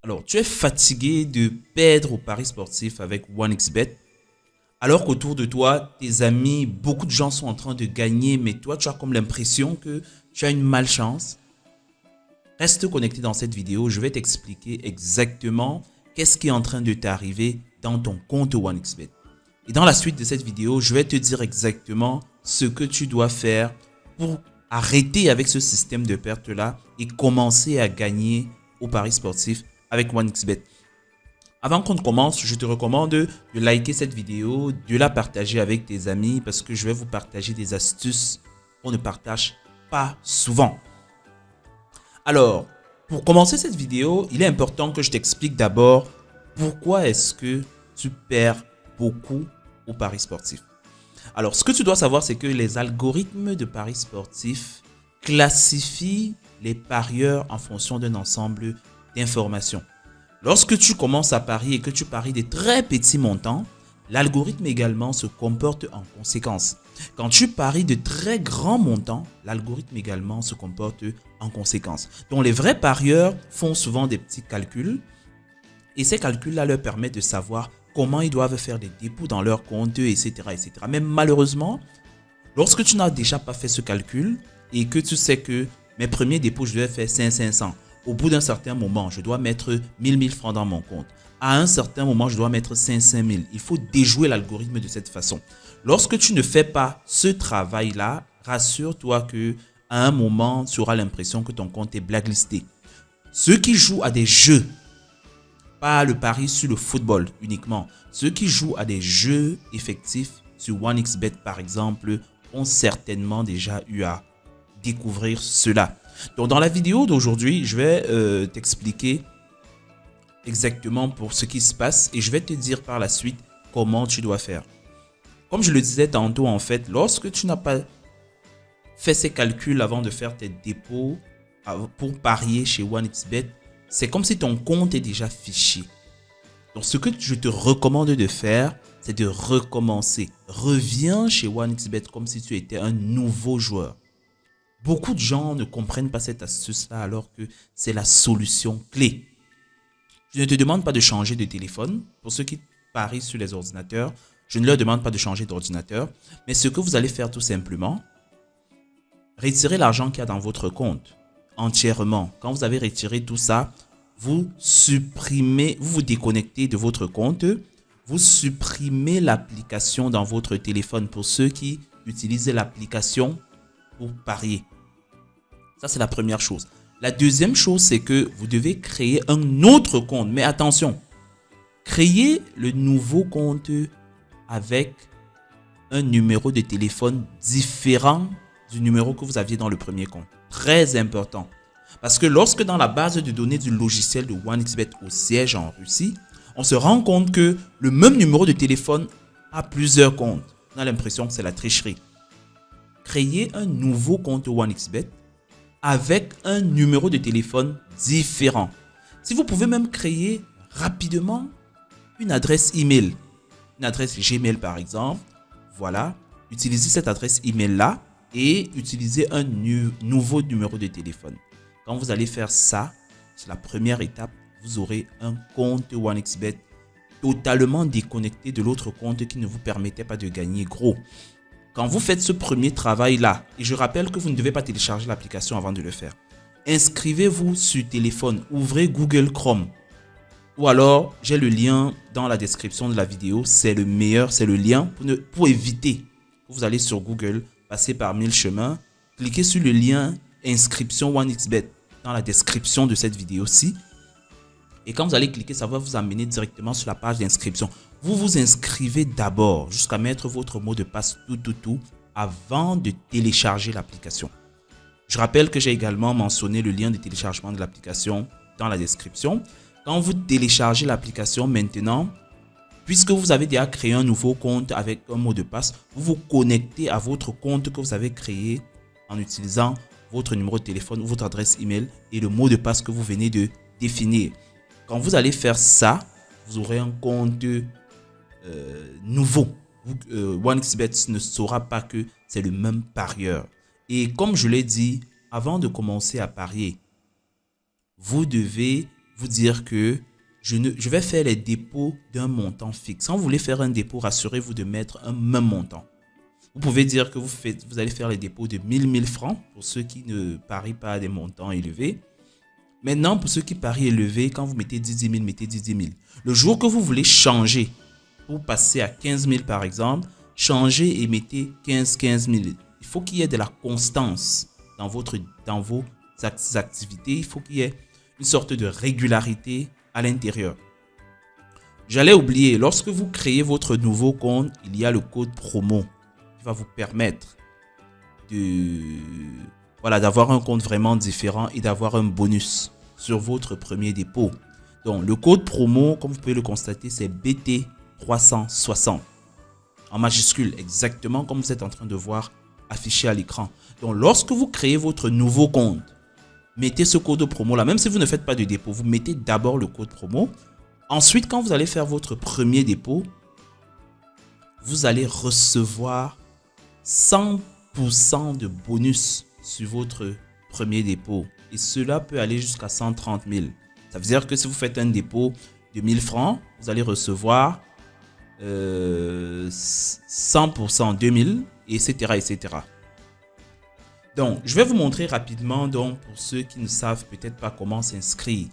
Alors, tu es fatigué de perdre au paris sportif avec OneXBet, alors qu'autour de toi, tes amis, beaucoup de gens sont en train de gagner, mais toi, tu as comme l'impression que tu as une malchance. Reste connecté dans cette vidéo, je vais t'expliquer exactement qu'est-ce qui est en train de t'arriver dans ton compte OneXBet. Et dans la suite de cette vidéo, je vais te dire exactement ce que tu dois faire pour arrêter avec ce système de perte-là et commencer à gagner au paris sportif avec OneXBet. Avant qu'on commence, je te recommande de liker cette vidéo, de la partager avec tes amis parce que je vais vous partager des astuces qu'on ne partage pas souvent. Alors, pour commencer cette vidéo, il est important que je t'explique d'abord pourquoi est-ce que tu perds beaucoup au paris sportif. Alors, ce que tu dois savoir, c'est que les algorithmes de paris sportifs classifient les parieurs en fonction d'un ensemble d'informations. Lorsque tu commences à parier et que tu paries des très petits montants, l'algorithme également se comporte en conséquence. Quand tu paries de très grands montants, l'algorithme également se comporte en conséquence. Donc les vrais parieurs font souvent des petits calculs et ces calculs-là leur permettent de savoir comment ils doivent faire des dépôts dans leur compte, etc., etc. Mais malheureusement, lorsque tu n'as déjà pas fait ce calcul et que tu sais que mes premiers dépôts, je devais faire 500, au bout d'un certain moment, je dois mettre 1000 francs dans mon compte. À un certain moment, je dois mettre 500 000. Il faut déjouer l'algorithme de cette façon. Lorsque tu ne fais pas ce travail-là, rassure-toi que à un moment, tu auras l'impression que ton compte est blacklisté. Ceux qui jouent à des jeux, pas le pari sur le football uniquement, ceux qui jouent à des jeux effectifs sur OneXBet par exemple, ont certainement déjà eu à découvrir cela. Donc dans la vidéo d'aujourd'hui, je vais t'expliquer exactement pour ce qui se passe et je vais te dire par la suite comment tu dois faire. Comme je le disais tantôt en fait, lorsque tu n'as pas fait ces calculs avant de faire tes dépôts pour parier chez OneXBet, c'est comme si ton compte est déjà fiché. Donc ce que je te recommande de faire, c'est de recommencer. Reviens chez OneXBet comme si tu étais un nouveau joueur. Beaucoup de gens ne comprennent pas cette astuce-là alors que c'est la solution clé. Je ne te demande pas de changer de téléphone. Pour ceux qui parient sur les ordinateurs, je ne leur demande pas de changer d'ordinateur. Mais ce que vous allez faire tout simplement, retirez l'argent qu'il y a dans votre compte entièrement. Quand vous avez retiré tout ça, vous supprimez, vous vous déconnectez de votre compte. Vous supprimez l'application dans votre téléphone pour ceux qui utilisent l'application pour parier. Ça, c'est la première chose. La deuxième chose, c'est que vous devez créer un autre compte. Mais attention, créez le nouveau compte avec un numéro de téléphone différent du numéro que vous aviez dans le premier compte. Très important. Parce que lorsque dans la base de données du logiciel de OneXBet au siège en Russie, on se rend compte que le même numéro de téléphone a plusieurs comptes. On a l'impression que c'est la tricherie. Créez un nouveau compte OneXBet avec un numéro de téléphone différent. Si vous pouvez même créer rapidement une adresse email, une adresse Gmail par exemple, voilà, utilisez cette adresse email là et utilisez un nouveau numéro de téléphone. Quand vous allez faire ça, c'est la première étape, vous aurez un compte OneXBet totalement déconnecté de l'autre compte qui ne vous permettait pas de gagner gros. Quand vous faites ce premier travail-là, et je rappelle que vous ne devez pas télécharger l'application avant de le faire, inscrivez-vous sur téléphone, ouvrez Google Chrome. Ou alors, j'ai le lien dans la description de la vidéo, c'est le meilleur, c'est le lien pour éviter que vous allez sur Google, passez par 1000 chemins, cliquez sur le lien inscription OneXBet dans la description de cette vidéo-ci. Et quand vous allez cliquer, ça va vous amener directement sur la page d'inscription. Vous vous inscrivez d'abord jusqu'à mettre votre mot de passe tout avant de télécharger l'application. Je rappelle que j'ai également mentionné le lien de téléchargement de l'application dans la description. Quand vous téléchargez l'application maintenant, puisque vous avez déjà créé un nouveau compte avec un mot de passe, vous vous connectez à votre compte que vous avez créé en utilisant votre numéro de téléphone ou votre adresse email et le mot de passe que vous venez de définir. Quand vous allez faire ça, vous aurez un compte nouveau. OneXBet ne saura pas que c'est le même parieur. Et comme je l'ai dit, avant de commencer à parier, vous vous dire que je vais faire les dépôts d'un montant fixe. Quand vous voulez faire un dépôt, rassurez-vous de mettre un même montant. Vous pouvez dire que vous allez faire les dépôts de 1000 francs pour ceux qui ne parient pas à des montants élevés. Maintenant, pour ceux qui parient élevés, quand vous mettez 10 000, mettez 10 000. Le jour que vous voulez changer pour passer à 15 000 par exemple, changez et mettez 15 000. Il faut qu'il y ait de la constance dans vos activités. Il faut qu'il y ait une sorte de régularité à l'intérieur. J'allais oublier, lorsque vous créez votre nouveau compte, il y a le code promo qui va vous permettre d'avoir un compte vraiment différent et d'avoir un bonus sur votre premier dépôt. Donc, le code promo, comme vous pouvez le constater, c'est BT360 en majuscule, exactement comme vous êtes en train de voir affiché à l'écran. Donc, lorsque vous créez votre nouveau compte, mettez ce code promo là. Même si vous ne faites pas de dépôt, vous mettez d'abord le code promo. Ensuite, quand vous allez faire votre premier dépôt, vous allez recevoir 100% de bonus sur votre premier dépôt. Et cela peut aller jusqu'à 130 000. Ça veut dire que si vous faites un dépôt de 1000 francs, vous allez recevoir 100%, 2000, etc., etc. Donc, je vais vous montrer rapidement, donc, pour ceux qui ne savent peut-être pas comment s'inscrire.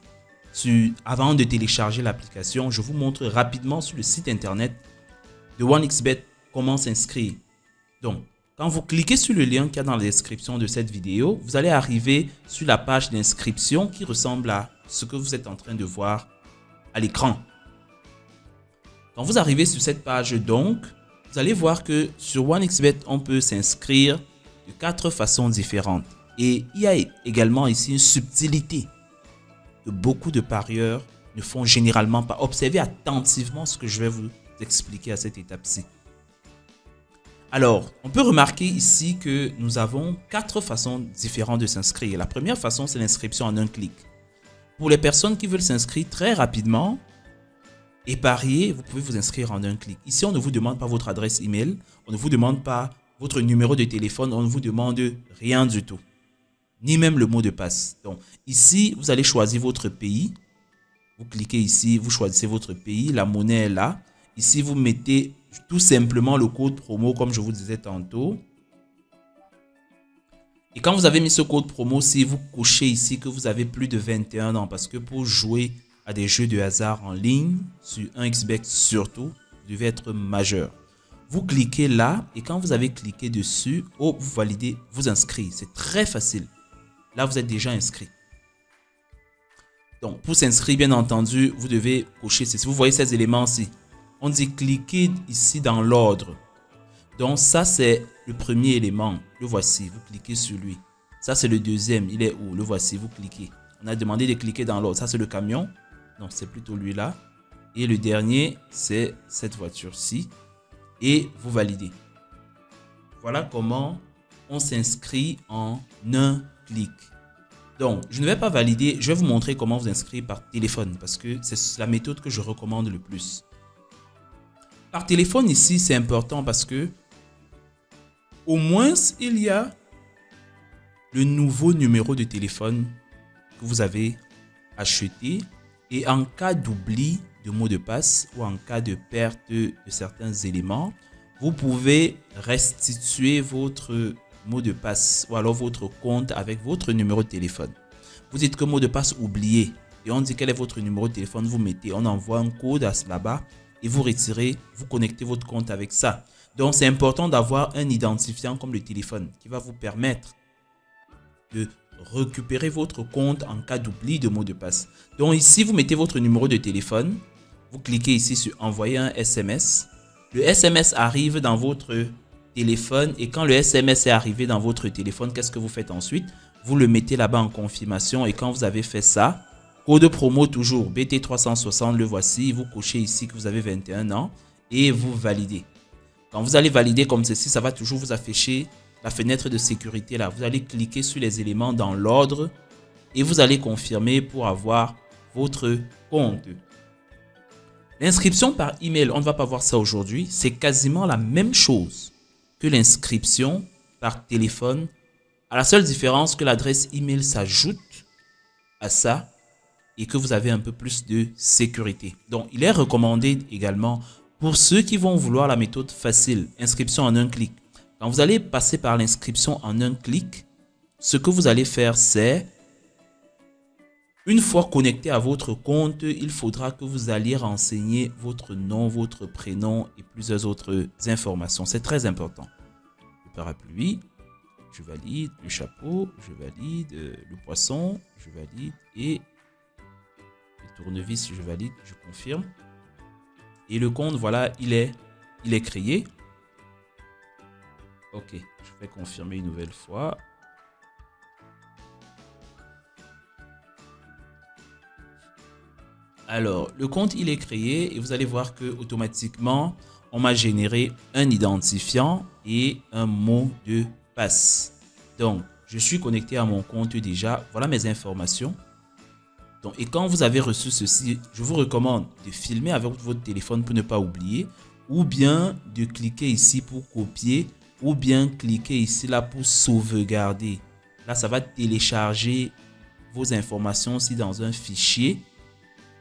Avant de télécharger l'application, je vous montre rapidement sur le site internet de OneXBet comment s'inscrire. Donc, quand vous cliquez sur le lien qu'il y a dans la description de cette vidéo, vous allez arriver sur la page d'inscription qui ressemble à ce que vous êtes en train de voir à l'écran. Quand vous arrivez sur cette page, donc, vous allez voir que sur OneXBet, on peut s'inscrire de 4 façons différentes. Et il y a également ici une subtilité que beaucoup de parieurs ne font généralement pas. Observez attentivement ce que je vais vous expliquer à cette étape-ci. Alors, on peut remarquer ici que nous avons 4 façons différentes de s'inscrire. La première façon, c'est l'inscription en un clic. Pour les personnes qui veulent s'inscrire très rapidement et parier, vous pouvez vous inscrire en un clic. Ici, on ne vous demande pas votre adresse email, on ne vous demande pas votre numéro de téléphone, on ne vous demande rien du tout, ni même le mot de passe. Donc, ici, vous allez choisir votre pays. Vous cliquez ici, vous choisissez votre pays, la monnaie est là. Ici, vous mettez tout simplement le code promo, comme je vous disais tantôt. Et quand vous avez mis ce code promo, si vous cochez ici que vous avez plus de 21 ans, parce que pour jouer à des jeux de hasard en ligne, sur 1xBet surtout, vous devez être majeur. Vous cliquez là et quand vous avez cliqué dessus, vous validez, vous inscrivez. C'est très facile. Là, vous êtes déjà inscrit. Donc, pour s'inscrire, bien entendu, vous devez cocher ceci. Vous voyez ces éléments-ci. On dit cliquez ici dans l'ordre. Donc, ça, c'est le premier élément. Le voici. Vous cliquez sur lui. Ça, c'est le deuxième. Il est où? Le voici. Vous cliquez. On a demandé de cliquer dans l'ordre. Ça, c'est le camion. Donc, c'est plutôt lui là. Et le dernier, c'est cette voiture-ci. Et vous validez. Voilà comment on s'inscrit en un clic. Donc, je ne vais pas valider. Je vais vous montrer comment vous inscrire par téléphone parce que c'est la méthode que je recommande le plus. Par téléphone ici, c'est important parce que au moins, il y a le nouveau numéro de téléphone que vous avez acheté et en cas d'oubli de mot de passe ou en cas de perte de certains éléments, vous pouvez restituer votre mot de passe ou alors votre compte avec votre numéro de téléphone. Vous dites que mot de passe oublié et on dit quel est votre numéro de téléphone, vous mettez, on envoie un code à là-bas et vous retirez, vous connectez votre compte avec ça. Donc c'est important d'avoir un identifiant comme le téléphone qui va vous permettre de récupérer votre compte en cas d'oubli de mot de passe. Donc ici, vous mettez votre numéro de téléphone, vous cliquez ici sur envoyer un SMS. Le SMS arrive dans votre téléphone et quand le SMS est arrivé dans votre téléphone, qu'est-ce que vous faites ensuite? Vous le mettez là-bas en confirmation et quand vous avez fait ça, code promo toujours BT360, le voici, vous cochez ici que vous avez 21 ans et vous validez. Quand vous allez valider comme ceci, ça va toujours vous afficher la fenêtre de sécurité là. Vous allez cliquer sur les éléments dans l'ordre et vous allez confirmer pour avoir votre compte. L'inscription par email, on ne va pas voir ça aujourd'hui, c'est quasiment la même chose que l'inscription par téléphone, à la seule différence que l'adresse email s'ajoute à ça et que vous avez un peu plus de sécurité. Donc, il est recommandé également pour ceux qui vont vouloir la méthode facile, inscription en un clic. Quand vous allez passer par l'inscription en un clic, ce que vous allez faire, c'est, une fois connecté à votre compte, il faudra que vous alliez renseigner votre nom, votre prénom et plusieurs autres informations. C'est très important. Le parapluie, je valide. Le chapeau, je valide. Le poisson, je valide. Et le tournevis, je valide. Je confirme. Et le compte, voilà, il est créé. Ok, je vais confirmer une nouvelle fois. Alors, le compte, il est créé et vous allez voir que automatiquement, on m'a généré un identifiant et un mot de passe. Donc, je suis connecté à mon compte déjà. Voilà mes informations. Donc, et quand vous avez reçu ceci, je vous recommande de filmer avec votre téléphone pour ne pas oublier, ou bien de cliquer ici pour copier, ou bien cliquer ici là pour sauvegarder. Là, ça va télécharger vos informations aussi dans un fichier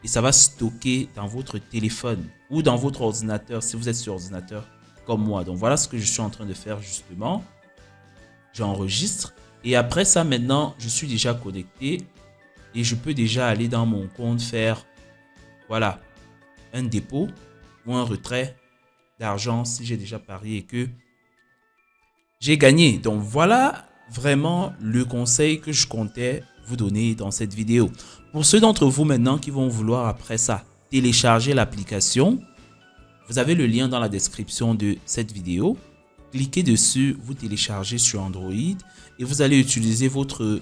et ça va stocker dans votre téléphone ou dans votre ordinateur si vous êtes sur ordinateur comme moi. Donc, voilà ce que je suis en train de faire justement. J'enregistre et après ça, maintenant, je suis déjà connecté. Et je peux déjà aller dans mon compte faire, voilà, un dépôt ou un retrait d'argent si j'ai déjà parié et que j'ai gagné. Donc voilà vraiment le conseil que je comptais vous donner dans cette vidéo. Pour ceux d'entre vous maintenant qui vont vouloir après ça télécharger l'application, vous avez le lien dans la description de cette vidéo. Cliquez dessus, vous téléchargez sur Android et vous allez utiliser votre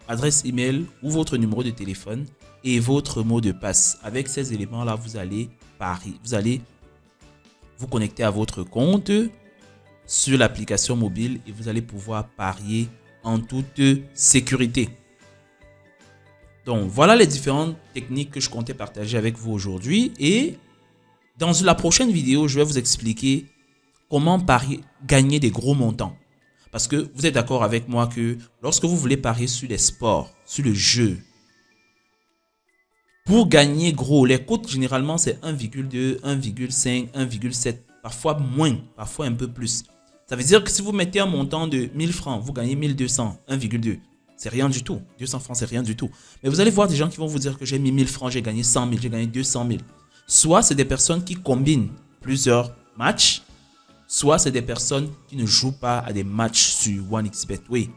adresse email ou votre numéro de téléphone et votre mot de passe. Avec ces éléments-là, vous allez parier. Vous allez vous connecter à votre compte sur l'application mobile et vous allez pouvoir parier en toute sécurité. Donc, voilà les différentes techniques que je comptais partager avec vous aujourd'hui. Et dans la prochaine vidéo, je vais vous expliquer comment parier, gagner des gros montants. Parce que vous êtes d'accord avec moi que lorsque vous voulez parier sur les sports, sur le jeu, pour gagner gros, les cotes généralement c'est 1,2, 1,5, 1,7, parfois moins, parfois un peu plus. Ça veut dire que si vous mettez un montant de 1000 francs, vous gagnez 1200, 1,2. C'est rien du tout. 200 francs, c'est rien du tout. Mais vous allez voir des gens qui vont vous dire que j'ai mis 1000 francs, j'ai gagné 100 000, j'ai gagné 200 000. Soit c'est des personnes qui combinent plusieurs matchs, soit c'est des personnes qui ne jouent pas à des matchs sur OneXBet. Oui,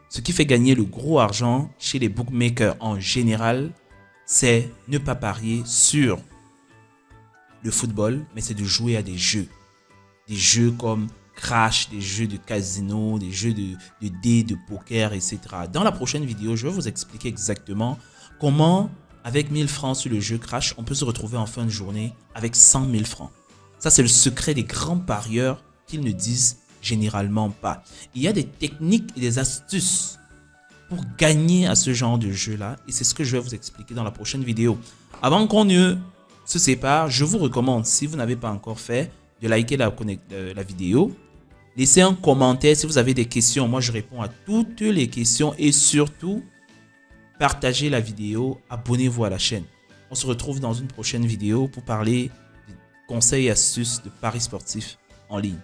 ce qui fait gagner le gros argent chez les bookmakers en général, c'est ne pas parier sur le football, mais c'est de jouer à des jeux. Des jeux comme Crash, des jeux de casino, des jeux de dés, de poker, etc. Dans la prochaine vidéo, je vais vous expliquer exactement comment, avec 1000 francs sur le jeu Crash, on peut se retrouver en fin de journée avec 100 000 francs. Ça, c'est le secret des grands parieurs qu'ils ne disent généralement pas. Il y a des techniques et des astuces pour gagner à ce genre de jeu-là. Et c'est ce que je vais vous expliquer dans la prochaine vidéo. Avant qu'on ne se sépare, je vous recommande, si vous n'avez pas encore fait, de liker la vidéo. Laissez un commentaire si vous avez des questions. Moi, je réponds à toutes les questions. Et surtout, partagez la vidéo. Abonnez-vous à la chaîne. On se retrouve dans une prochaine vidéo pour parler conseils et astuces de paris sportifs en ligne.